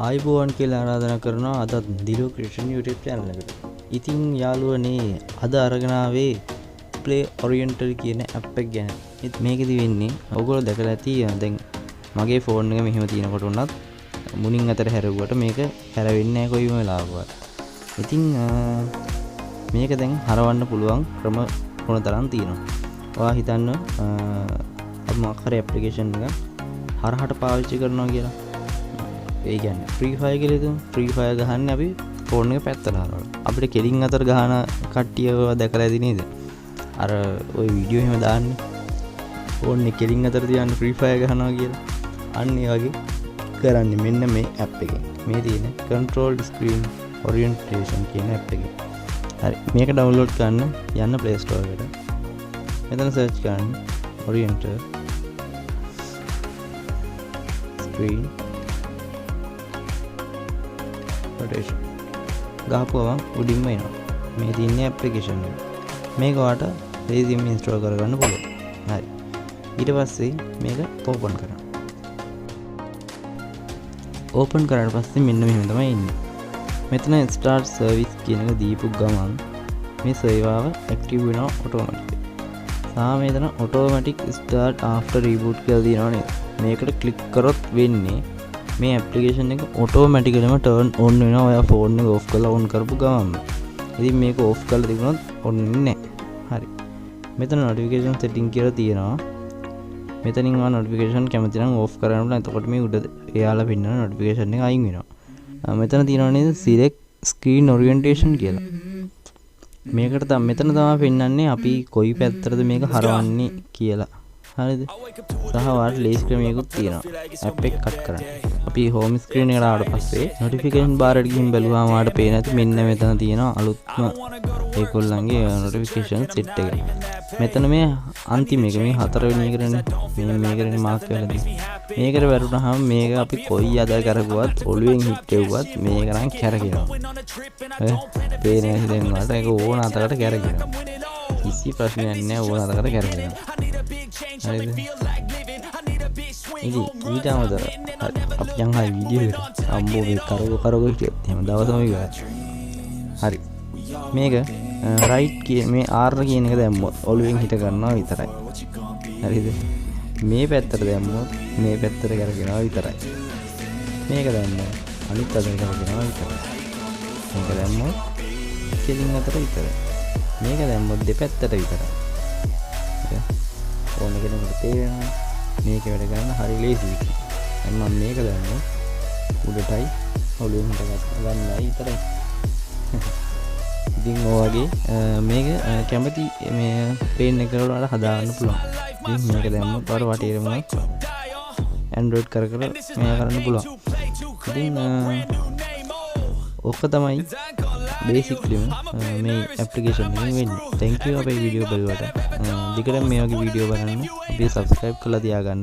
ආයිබෝවන් කියලා ආරාධනා කරනවා අදත් දිලු ක්‍රිෂන් YouTube channel එකට. ඉතින් යාළුවනේ අද අරගෙන ආවේ play oriental කියන app එක ගැන. මේකෙදි වෙන්නේ ඔයගොල්ලෝ දැකලා ඇති දැන් මගේ ෆෝන් එක මෙහෙම තියෙනකොට උනත් මුණින් අතර හැරෙව්වට මේක හැරෙන්නේ නැහැ කොයිම වෙලාවකවත්. ඉතින් මේක දැන් හරවන්න පුළුවන් ක්‍රම මොන තරම් තියෙනවා. ඔයා හිතන්න මොකක් හරි ඇප්ලිකේෂන් එකක් හරහට පාවිච්චි කරනවා කියලා. ඒ කියන්නේ ෆ්‍රී ෆයර් කියලා හිතමු. ෆ්‍රී ෆයර් ගහන්නේ අපි ෆෝන් එක පැත්තට හරවලා. අපිට කෙලින් අතර ගහන කට්ටියව දැකලා ඇති නේද? අර ওই වීඩියෝ එහෙම දාන්නේ. ෆෝන් එක කෙලින් අතර තියන්න ෆ්‍රී ෆයර් ගහනවා කියලා. අන්න ඒ වගේ කරන්නේ මෙන්න මේ app එකෙන්. මේ තියෙන controlled screen orientation කියන app එකෙන්. හරි මේක download කරන්න යන්න Play Store එකට. මෙතන search කරන්න oriental screen rotation. ගහපුවම උඩින්ම එනවා. මේ තියෙන application එක. මේක ඔයාලට easy install කරගන්න පුළුවන්. හරි. ඊට පස්සේ මේක open කරන්න. open කරාට පස්සේ මෙන්න මෙහෙම තමයි ඉන්නේ. මෙතන start service කියන එක දීපු ගමන් මේ සේවාව active වෙනවා automatically. මෙතන automatic start after reboot කියලා දිනනවා නේද? මේකට click කරොත් වෙන්නේ මේ application එක automatically turn on වෙනවා ඔයා phone එක off කරලා on කරපු ගමන්. ඉතින් මේක off කරලා තිබුණොත් on වෙන්නේ නැහැ. හරි. මෙතන notification setting කියලා තියෙනවා. මෙතනින් ආ notification කැමති නම් off කරන්න පුළුවන්. එතකොට මේ උඩ එයාලා පෙන්නන notification එක අයින් වෙනවා. මෙතන තියෙනවා නේද select screen orientation කියලා. මේකට තමයි මෙතන තමයි පෙන්නන්නේ අපි කොයි පැත්තටද මේක හරවන්නේ කියලා. හරිද? සහ වාට ලේස් ක්‍රමයකුත් තියෙනවා. app එක කට් කරන්න. අපි home screen එකට ආවට පස්සේ notification bar එකට ගිහින් බැලුවාම වාට පේන ඇති මෙන්න මෙතන තියෙනවා අලුත්ම ඒගොල්ලන්ගේ notification set එක. මෙතන මේ අන්තිම එක මේ හතරවෙනි එකනේ මේකනේ මාක් කරලා තියෙන්නේ. මේකට වැරුණාම මේක අපි කොයි අද කරගුවත් ඔළුවෙන් හිට එව්වත් මේක නම් කැරගෙනවා. පේන්නේ දැන් වලට ඒක ඕන අතකට කැරගෙනවා. කිසි ප්‍රශ්නයක් නැහැ ඕන අතකට කැරගෙනවා. හරිද? ඉතින් ඊට අමතරව අපි යන් හයි වීඩියෝ එකට අම්බෝ මේ කරගෝ හිටියත් එහෙම දවසම ඉවරයි. හරි. මේක right කියන මේ R කියන එක දැම්මොත් ඔළුවෙන් හිට ගන්නවා විතරයි. හරිද? මේ පැත්තට දැම්මොත් මේ පැත්තට කරගෙනවා විතරයි. මේක දැම්මොත් අනිත් අතට කරගෙනවා විතරයි. මේක දැම්මොත් කෙලින් අතට විතරයි. මේක දැම්මොත් දෙපැත්තට විතරයි. ඕන කෙනෙකුට තේරෙනවා. මේක වැඩ ගන්න හරි ලේසියි. දැන් මම මේක දැම්මොත් උඩටයි ඔළුවෙන් හිට ගන්නයි විතරයි. ඉතින් ඔය වගේ මේක කැමති මේ පේන් එක වල හදාගන්න පුළුවන්. ඉතින් මේක දැම්මොත් වර වටේම Android කර මේක කරන්න පුළුවන්. ඉතින් ඔක තමයි basically මේ application එකෙන් වෙන්නේ. thank you අපේ වීඩියෝ බලුවට. දිගටම මේ වගේ වීඩියෝ බලන්න අපි subscribe කරලා තියාගන්න.